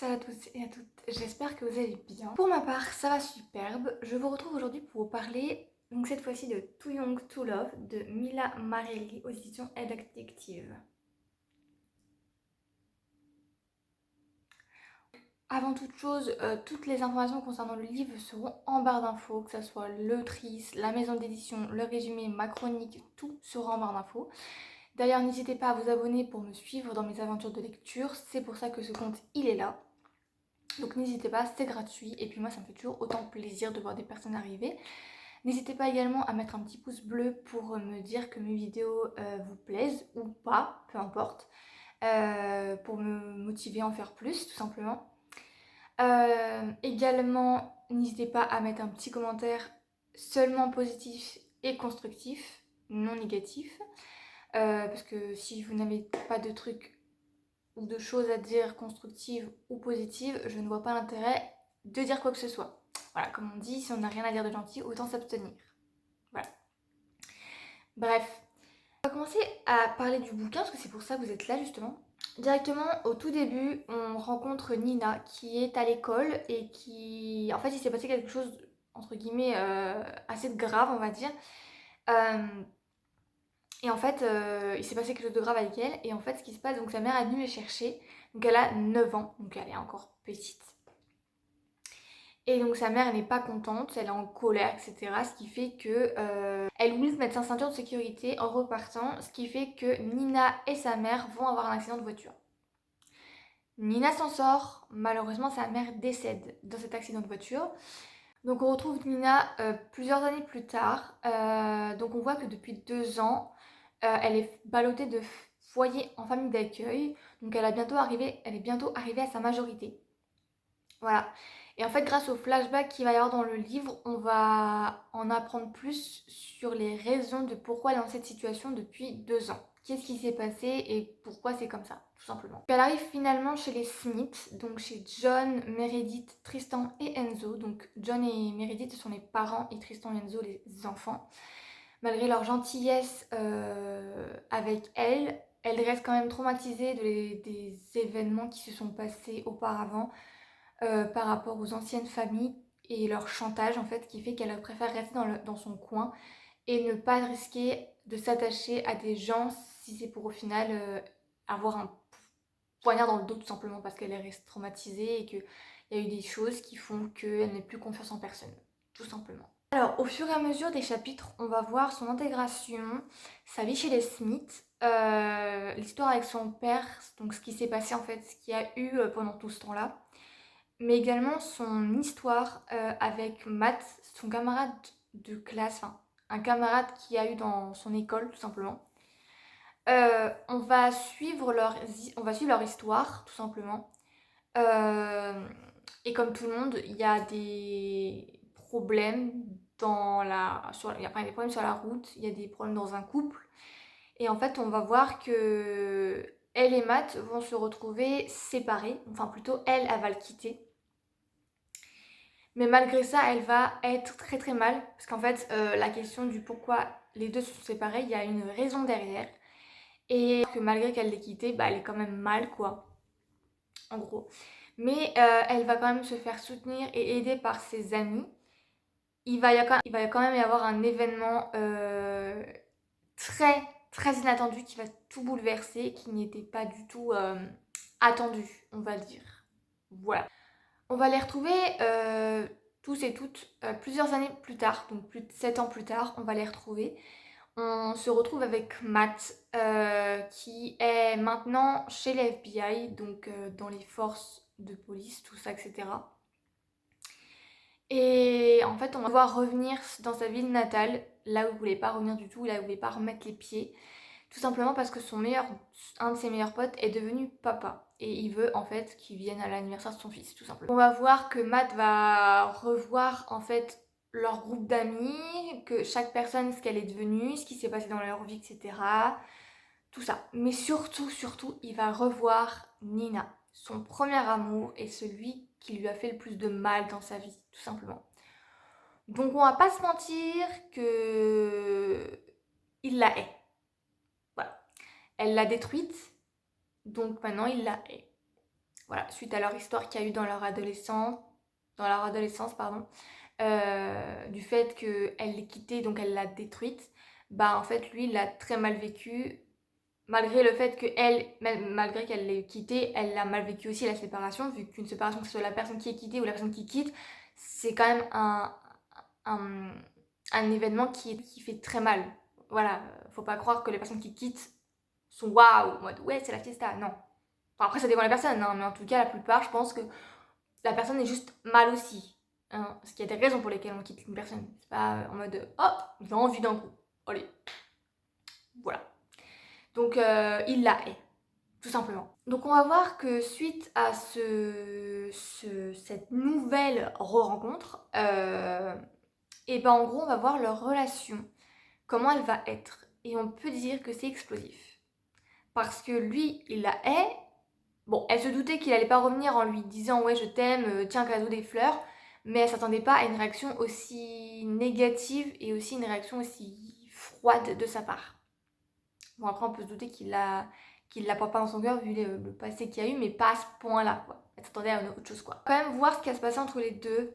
Salut à tous et à toutes, j'espère que vous allez bien. Pour ma part, ça va superbe. Je vous retrouve aujourd'hui pour vous parler, donc cette fois-ci de Too Young to Love de Mila Marelli aux éditions Addictive. Avant toute chose, toutes les informations concernant le livre seront en barre d'infos, que ce soit l'autrice, la maison d'édition, le résumé, ma chronique, tout sera en barre d'infos. D'ailleurs, n'hésitez pas à vous abonner pour me suivre dans mes aventures de lecture, c'est pour ça que ce compte il est là. Donc n'hésitez pas, c'est gratuit et puis moi ça me fait toujours autant plaisir de voir des personnes arriver. N'hésitez pas également à mettre un petit pouce bleu pour me dire que mes vidéos vous plaisent ou pas, peu importe, pour me motiver à en faire plus tout simplement. Également, n'hésitez pas à mettre un petit commentaire seulement positif et constructif, non négatif, parce que si vous n'avez pas de trucs ou de choses à dire constructives ou positives, je ne vois pas l'intérêt de dire quoi que ce soit. Voilà, comme on dit, si on n'a rien à dire de gentil, autant s'abstenir. Voilà. Bref, on va commencer à parler du bouquin, parce que c'est pour ça que vous êtes là justement. Directement, au tout début, on rencontre Nina qui est à l'école et qui... En fait, il s'est passé quelque chose, entre guillemets, assez grave, on va dire. Euh, Et en fait, il s'est passé quelque chose de grave avec elle. Et en fait, ce qui se passe, donc sa mère est venue les chercher. Donc elle a 9 ans, donc elle est encore petite. Et donc sa mère, elle n'est pas contente, elle est en colère, etc. Ce qui fait que elle oublie de mettre sa ceinture de sécurité en repartant. Ce qui fait que Nina et sa mère vont avoir un accident de voiture. Nina s'en sort, malheureusement sa mère décède dans cet accident de voiture. Donc on retrouve Nina plusieurs années plus tard. Donc on voit que depuis 2 ans, elle est ballottée de foyer en famille d'accueil. Donc elle est bientôt arrivée à sa majorité. Voilà. Et en fait, grâce au flashback qu'il va y avoir dans le livre, on va en apprendre plus sur les raisons de pourquoi elle est dans cette situation depuis 2 ans. Qu'est-ce qui s'est passé et pourquoi c'est comme ça, tout simplement. Elle arrive finalement chez les Smith, donc chez John, Meredith, Tristan et Enzo. Donc John et Meredith, ce sont les parents et Tristan et Enzo, les enfants. Malgré leur gentillesse avec elle, elle reste quand même traumatisée des événements qui se sont passés auparavant par rapport aux anciennes familles et leur chantage en fait qui fait qu'elle préfère rester dans son coin et ne pas risquer de s'attacher à des gens si c'est pour au final avoir un poignard dans le dos tout simplement parce qu'elle reste traumatisée et qu'il y a eu des choses qui font qu'elle n'a plus confiance en personne, tout simplement. Alors au fur et à mesure des chapitres, on va voir son intégration, sa vie chez les Smith, l'histoire avec son père, donc ce qui s'est passé en fait, ce qu'il y a eu pendant tout ce temps-là, mais également son histoire avec Matt, son camarade de classe, enfin un camarade qu'il a eu dans son école tout simplement. On va suivre leur histoire tout simplement. Et comme tout le monde, il y a des problèmes il y a des problèmes sur la route, il y a des problèmes dans un couple. Et en fait, on va voir que elle et Matt vont se retrouver séparés. Enfin, plutôt, elle va le quitter. Mais malgré ça, elle va être très très mal. Parce qu'en fait, la question du pourquoi les deux se sont séparés, il y a une raison derrière. Et que malgré qu'elle l'ait quitté, bah, elle est quand même mal, quoi. En gros. Mais elle va quand même se faire soutenir et aider par ses amis. Il va quand même y avoir un événement très très inattendu qui va tout bouleverser, qui n'était pas du tout attendu, on va dire. Voilà. On va les retrouver tous et toutes plusieurs années plus tard, donc plus de 7 ans plus tard, on va les retrouver. On se retrouve avec Matt qui est maintenant chez les FBI, donc dans les forces de police, tout ça, etc. Et en fait, on va devoir revenir dans sa ville natale, là où il voulait pas revenir du tout, là où il voulait pas remettre les pieds. Tout simplement parce que un de ses meilleurs potes est devenu papa. Et il veut en fait qu'il vienne à l'anniversaire de son fils, tout simplement. On va voir que Matt va revoir en fait leur groupe d'amis, que chaque personne, ce qu'elle est devenue, ce qui s'est passé dans leur vie, etc. Tout ça. Mais surtout, surtout, il va revoir Nina, son premier amour et celui qui lui a fait le plus de mal dans sa vie, tout simplement. Donc on va pas se mentir que il la hait. Voilà. Elle l'a détruite, donc maintenant il la hait. Voilà, suite à leur histoire qu'il y a eu dans leur adolescence, pardon, du fait qu'elle l'ait quittée, donc elle l'a détruite, bah en fait lui il l'a très mal vécu, malgré le fait que elle, malgré qu'elle l'ait quittée, elle l'a mal vécu aussi la séparation, vu qu'une séparation, que ce soit la personne qui est quittée ou la personne qui quitte, c'est quand même un, un événement qui fait très mal. Voilà, faut pas croire que les personnes qui quittent sont waouh, en mode ouais c'est la fiesta, non. Enfin, après ça dépend des personnes, hein, mais en tout cas la plupart je pense que la personne est juste mal aussi. Hein, parce qu'il y a des raisons pour lesquelles on quitte une personne. C'est pas en mode hop, j'ai envie d'un coup. Allez, voilà. Donc il la hait, tout simplement. Donc on va voir que suite à cette nouvelle re-rencontre, et ben en gros on va voir leur relation, comment elle va être. Et on peut dire que c'est explosif. Parce que lui, il la hait. Bon, elle se doutait qu'il allait pas revenir en lui disant ouais je t'aime, tiens cadeau des fleurs, mais elle s'attendait pas à une réaction aussi négative et aussi une réaction aussi froide de sa part. Bon après on peut se douter qu'il la porte pas dans son cœur vu le passé qu'il y a eu, mais pas à ce point-là quoi. Elle s'attendait à autre chose quoi. Quand même voir ce qui va se passer entre les deux,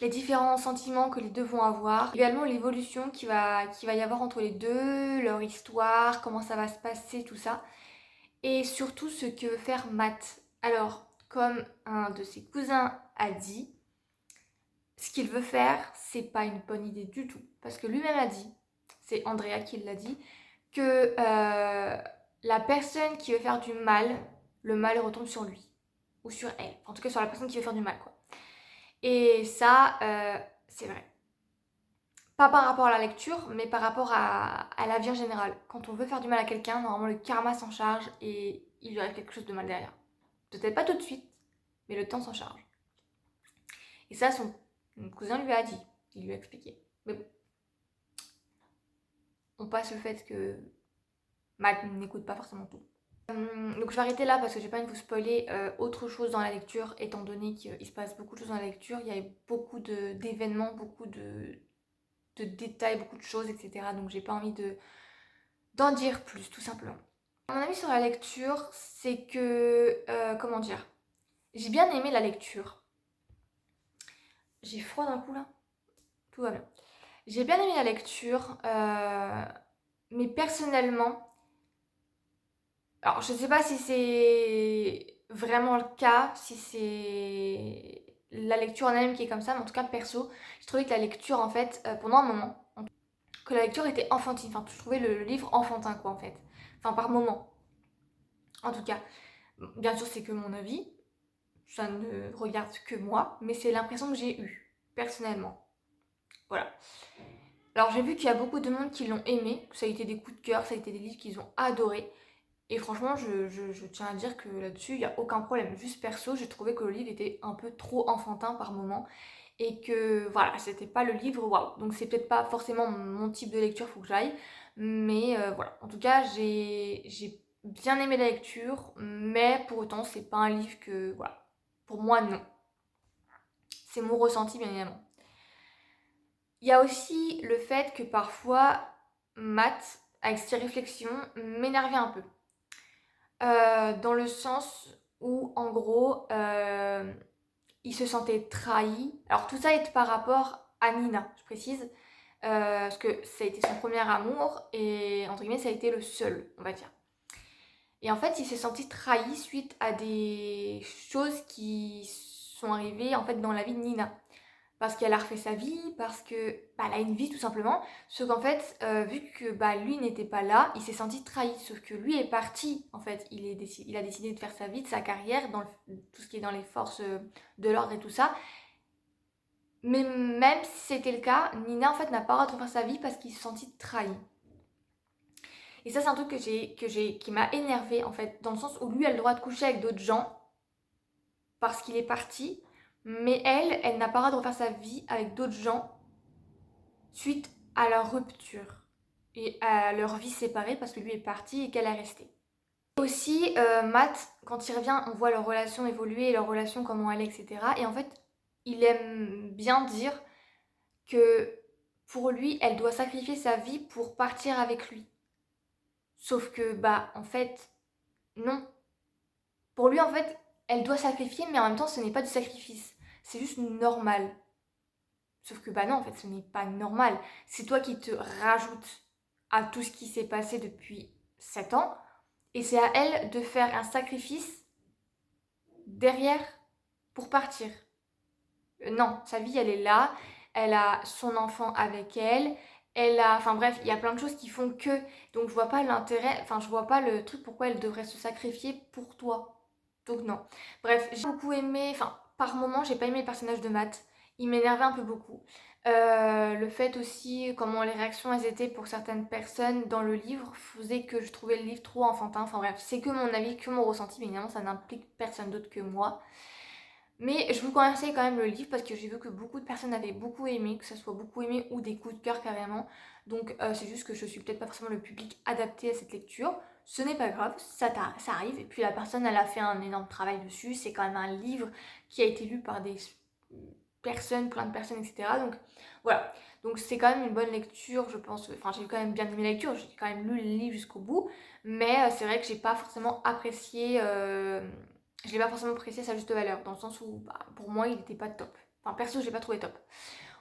les différents sentiments que les deux vont avoir, également l'évolution qu'il va y avoir entre les deux, leur histoire, comment ça va se passer, tout ça. Et surtout ce que veut faire Matt. Alors, comme un de ses cousins a dit, ce qu'il veut faire, c'est pas une bonne idée du tout. Parce que lui-même a dit, c'est Andrea qui l'a dit, que la personne qui veut faire du mal, le mal retombe sur lui. Ou sur elle. En tout cas sur la personne qui veut faire du mal, quoi. Et ça, c'est vrai. Pas par rapport à la lecture, mais par rapport à la vie en général. Quand on veut faire du mal à quelqu'un, normalement le karma s'en charge et il lui arrive quelque chose de mal derrière. Peut-être pas tout de suite, mais le temps s'en charge. Et ça, son cousin lui a dit, il lui a expliqué. Mais bon, on passe le fait que Matt n'écoute pas forcément tout. Donc je vais arrêter là parce que j'ai pas envie de vous spoiler autre chose dans la lecture, étant donné qu'il se passe beaucoup de choses dans la lecture. Il y a beaucoup d'événements, beaucoup de détails, beaucoup de choses, etc. Donc j'ai pas envie d'en dire plus, tout simplement. Mon avis sur la lecture, c'est que, comment dire, j'ai bien aimé la lecture. J'ai froid d'un coup là. Tout va bien. J'ai bien aimé la lecture, mais personnellement, alors je sais pas si c'est vraiment le cas, si c'est la lecture en elle-même qui est comme ça, mais en tout cas perso, j'ai trouvé que la lecture en fait, pendant un moment, que la lecture était enfantine, enfin je trouvais le livre enfantin quoi en fait, enfin par moment, en tout cas. Bien sûr c'est que mon avis, ça ne regarde que moi, mais c'est l'impression que j'ai eue, personnellement. Voilà. Alors j'ai vu qu'il y a beaucoup de monde qui l'ont aimé, que ça a été des coups de cœur, ça a été des livres qu'ils ont adorés. Et franchement, je tiens à dire que là-dessus, il n'y a aucun problème. Juste perso, j'ai trouvé que le livre était un peu trop enfantin par moment. Et que voilà, c'était pas le livre waouh. Donc c'est peut-être pas forcément mon type de lecture, faut que j'aille. Mais voilà. En tout cas, j'ai bien aimé la lecture. Mais pour autant, c'est pas un livre que. Voilà. Pour moi, non. C'est mon ressenti, bien évidemment. Il y a aussi le fait que parfois, Matt, avec ses réflexions, m'énervait un peu. Dans le sens où, en gros, il se sentait trahi. Alors tout ça est par rapport à Nina, je précise, parce que ça a été son premier amour et entre guillemets ça a été le seul, on va dire. Et en fait, il s'est senti trahi suite à des choses qui sont arrivées en fait dans la vie de Nina parce qu'elle a refait sa vie, parce que bah, elle a une vie tout simplement. Sauf qu'en fait, vu que bah, lui n'était pas là, il s'est senti trahi. Sauf que lui est parti, en fait, il a décidé de faire sa vie, de sa carrière, dans tout ce qui est dans les forces de l'ordre et tout ça. Mais même si c'était le cas, Nina en fait n'a pas le droit de refaire sa vie parce qu'il s'est senti trahi. Et ça c'est un truc qui m'a énervée en fait, dans le sens où lui a le droit de coucher avec d'autres gens parce qu'il est parti, mais elle n'a pas le droit de refaire sa vie avec d'autres gens suite à leur rupture et à leur vie séparée parce que lui est parti et qu'elle est restée. Aussi, Matt, quand il revient, on voit leur relation évoluer, leur relation comment elle est, etc. Et en fait, il aime bien dire que pour lui, elle doit sacrifier sa vie pour partir avec lui. Sauf que, bah, en fait, non. Pour lui, en fait, elle doit sacrifier, mais en même temps, ce n'est pas du sacrifice. C'est juste normal. Sauf que bah non, en fait, ce n'est pas normal. C'est toi qui te rajoutes à tout ce qui s'est passé depuis 7 ans. Et c'est à elle de faire un sacrifice derrière pour partir. Non, sa vie, elle est là. Elle a son enfant avec elle. Elle a... Enfin bref, il y a plein de choses qui font que... Donc je vois pas l'intérêt... Enfin, je vois pas le truc pourquoi elle devrait se sacrifier pour toi. Donc non. Bref, j'ai beaucoup aimé... Enfin, par moments, j'ai pas aimé le personnage de Matt. Il m'énervait un peu beaucoup. Le fait aussi, comment les réactions elles étaient pour certaines personnes dans le livre, faisait que je trouvais le livre trop enfantin. Enfin bref, c'est que mon avis, que mon ressenti, mais évidemment ça n'implique personne d'autre que moi. Mais je vous conseille quand même le livre parce que j'ai vu que beaucoup de personnes avaient beaucoup aimé, que ça soit beaucoup aimé ou des coups de cœur carrément. Donc c'est juste que je suis peut-être pas forcément le public adapté à cette lecture. Ce n'est pas grave, ça arrive. Et puis la personne, elle a fait un énorme travail dessus. C'est quand même un livre qui a été lu par des personnes, plein de personnes, etc. Donc voilà. Donc c'est quand même une bonne lecture, je pense. Enfin, j'ai quand même bien aimé la lecture. J'ai quand même lu le livre jusqu'au bout. Mais c'est vrai que j'ai pas forcément apprécié... je l'ai pas forcément apprécié à sa juste valeur, dans le sens où bah, pour moi il n'était pas top. Enfin perso je l'ai pas trouvé top.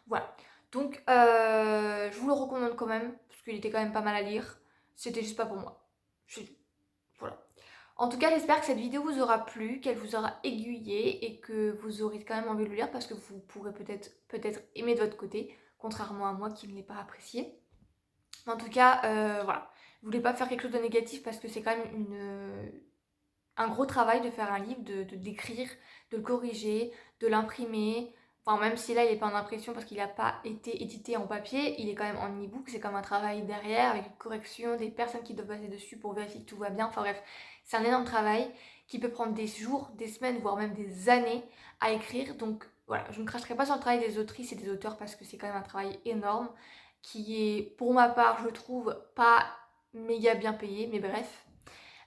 Voilà. Donc je vous le recommande quand même, parce qu'il était quand même pas mal à lire. C'était juste pas pour moi. Voilà. En tout cas j'espère que cette vidéo vous aura plu, qu'elle vous aura aiguillé et que vous aurez quand même envie de le lire parce que vous pourrez peut-être aimer de votre côté, contrairement à moi qui ne l'ai pas apprécié. Mais en tout cas, voilà. Je voulais pas faire quelque chose de négatif parce que c'est quand même un gros travail de faire un livre, de d'écrire, de le corriger, de l'imprimer. Enfin, même si là il n'est pas en impression parce qu'il n'a pas été édité en papier, il est quand même en e-book. C'est comme un travail derrière avec une correction, des personnes qui doivent passer dessus pour vérifier que tout va bien. Enfin bref, c'est un énorme travail qui peut prendre des jours, des semaines, voire même des années à écrire. Donc voilà, je ne cracherai pas sur le travail des autrices et des auteurs parce que c'est quand même un travail énorme qui est, pour ma part, je trouve, pas méga bien payé, mais bref.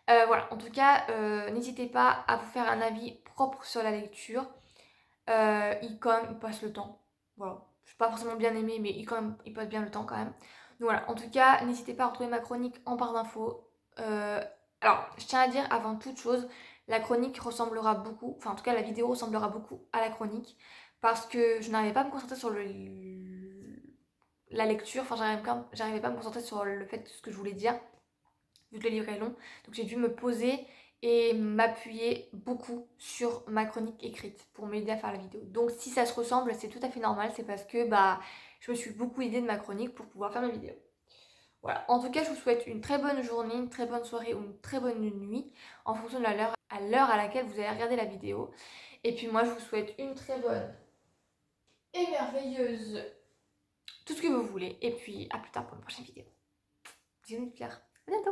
Voilà, en tout cas, n'hésitez pas à vous faire un avis propre sur la lecture. Il passe le temps. Voilà. Je n'ai pas forcément bien aimé, mais il passe bien le temps quand même. Donc voilà, en tout cas, n'hésitez pas à retrouver ma chronique en barre d'infos. Euh, alors, je tiens à dire avant toute chose, la chronique ressemblera beaucoup, enfin en tout cas la vidéo ressemblera beaucoup à la chronique, parce que je n'arrivais pas à me concentrer sur la lecture, enfin j'arrivais pas à me concentrer sur le fait de ce que je voulais dire vu que le livre est long. Donc j'ai dû me poser et m'appuyer beaucoup sur ma chronique écrite pour m'aider à faire la vidéo. Donc si ça se ressemble, c'est tout à fait normal, c'est parce que bah je me suis beaucoup aidée de ma chronique pour pouvoir faire ma vidéo. Voilà, en tout cas je vous souhaite une très bonne journée, une très bonne soirée ou une très bonne nuit en fonction de l'heure à laquelle vous allez regarder la vidéo. Et puis moi je vous souhaite une très bonne et merveilleuse, tout ce que vous voulez. Et puis à plus tard pour une prochaine vidéo. Bisous, Claire. À bientôt.